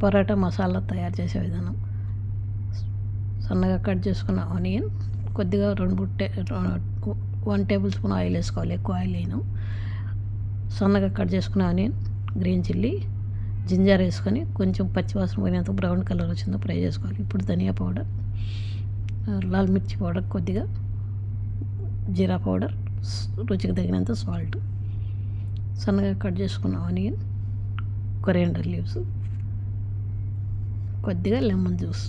పరోటా మసాలా తయారు చేసే విధానం. సన్నగా కట్ చేసుకున్న ఆనియన్, కొద్దిగా 1 టేబుల్ స్పూన్ ఆయిల్ వేసుకోవాలి, ఎక్కువ ఆయిల్ వేయను. సన్నగా కట్ చేసుకున్న ఆనియన్, గ్రీన్ చిల్లీ, జింజర్ వేసుకొని కొంచెం పచ్చివాసన పోయినంత బ్రౌన్ కలర్ వచ్చిందో ఫ్రై చేసుకోవాలి. ఇప్పుడు ధనియా పౌడర్, లాల్ మిర్చి పౌడర్, కొద్దిగా జీరా పౌడర్, రుచికి తగినంత సాల్ట్, సన్నగా కట్ చేసుకున్న ఆనియన్, కొరియాండర్ లీవ్స్, కొద్దిగా లెమన్ జ్యూస్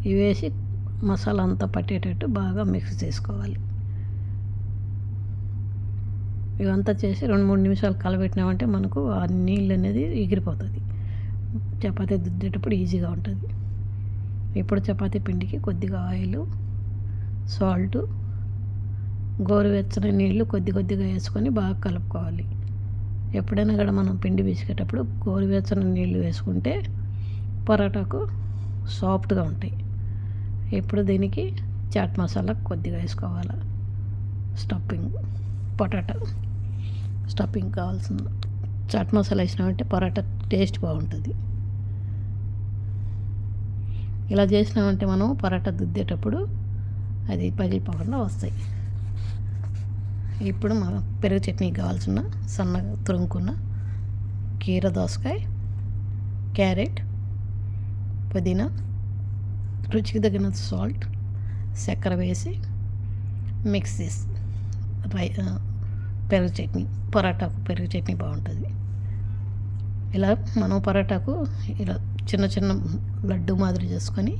ఇవి వేసి మసాలా అంతా పట్టేటట్టు బాగా మిక్స్ చేసుకోవాలి. ఇవంతా చేసి 2-3 నిమిషాలు కలబెట్టినామంటే మనకు ఆ నీళ్ళు అనేది ఎగిరిపోతుంది. చపాతీ దుద్దేటప్పుడు ఈజీగా ఉంటుంది. ఇప్పుడు చపాతీ పిండికి కొద్దిగా ఆయిల్, సాల్ట్, గోరువెచ్చని నీళ్ళు కొద్దిగా వేసుకొని బాగా కలుపుకోవాలి. ఎప్పుడైనా కూడా మనం పిండి పిసికేటప్పుడు గోరువెచ్చని నీళ్ళు వేసుకుంటే పరోటాకు సాఫ్ట్గా ఉంటాయి. ఇప్పుడు దీనికి చాట్ మసాలా కొద్దిగా వేసుకోవాలి. పొటాటో స్టఫింగ్ కావాల్సిన చాట్ మసాలా వేసినామంటే పరోటా టేస్ట్ బాగుంటుంది. ఇలా చేసినామంటే మనం పరోటా దుద్దేటప్పుడు అది పగిలిపోకుండా వస్తాయి. ఇప్పుడు మన పెరుగు చట్నీ కావాల్సిన సన్నగా తురుముకున్న కీర దోసకాయ, క్యారెట్, పుదీనా, రుచికి తగినంత సాల్ట్, చక్కెర వేసి మిక్స్ చేసి పెరుగు చట్నీ, పరోటాకు పెరుగు చట్నీ బాగుంటుంది. ఇలా మనం పరోటాకు ఇలా చిన్న చిన్న లడ్డు మాదిరి చేసుకొని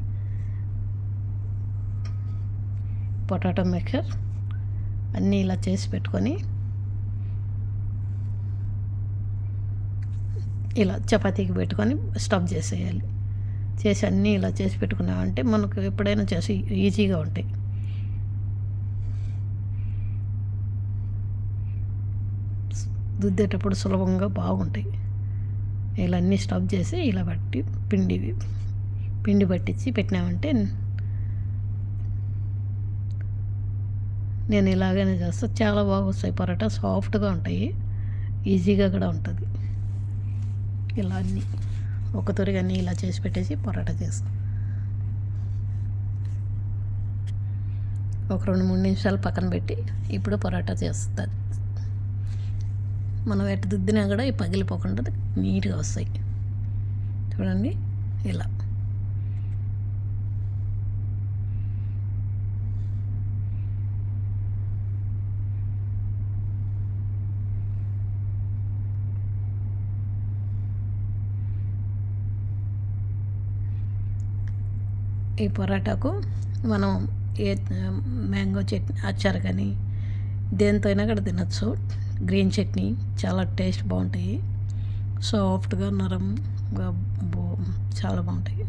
పొటాటో మిక్చర్ అన్నీ ఇలా చేసి పెట్టుకొని ఇలా చపాతీకి పెట్టుకొని స్టఫ్ చేసేయాలి. చేసి అన్నీ ఇలా చేసి పెట్టుకున్నామంటే మనకు ఎప్పుడైనా చేసి ఈజీగా ఉంటాయి. దుద్దేటప్పుడు సులభంగా బాగుంటాయి. ఇలా అన్నీ స్టఫ్ చేసి ఇలా బట్టి పిండి పట్టించి పెట్టినామంటే నేను ఇలాగనే చేస్తాను. చాలా బాగా వస్తాయి పరోటా, సాఫ్ట్గా ఉంటాయి, ఈజీగా కూడా ఉంటుంది. ఇలా అన్నీ ఒక తొరిగా అన్నీ ఇలా చేసి పెట్టేసి పరోటా చేస్తాను. ఒక 2-3 నిమిషాలు పక్కన పెట్టి ఇప్పుడు పరోటా చేస్తుంది. మనం ఎట్టు దుద్దినా కూడా ఇవి పగిలిపోకుండా నీట్గా వస్తాయి. చూడండి ఇలా. ఈ పరోటాకు మనం మ్యాంగో చట్నీ, అచ్చారు కానీ దేంతో అయినా కూడా తినచ్చు. గ్రీన్ చట్నీ చాలా టేస్ట్ బాగుంటాయి, సాఫ్ట్గా నరంగా చాలా బాగుంటాయి.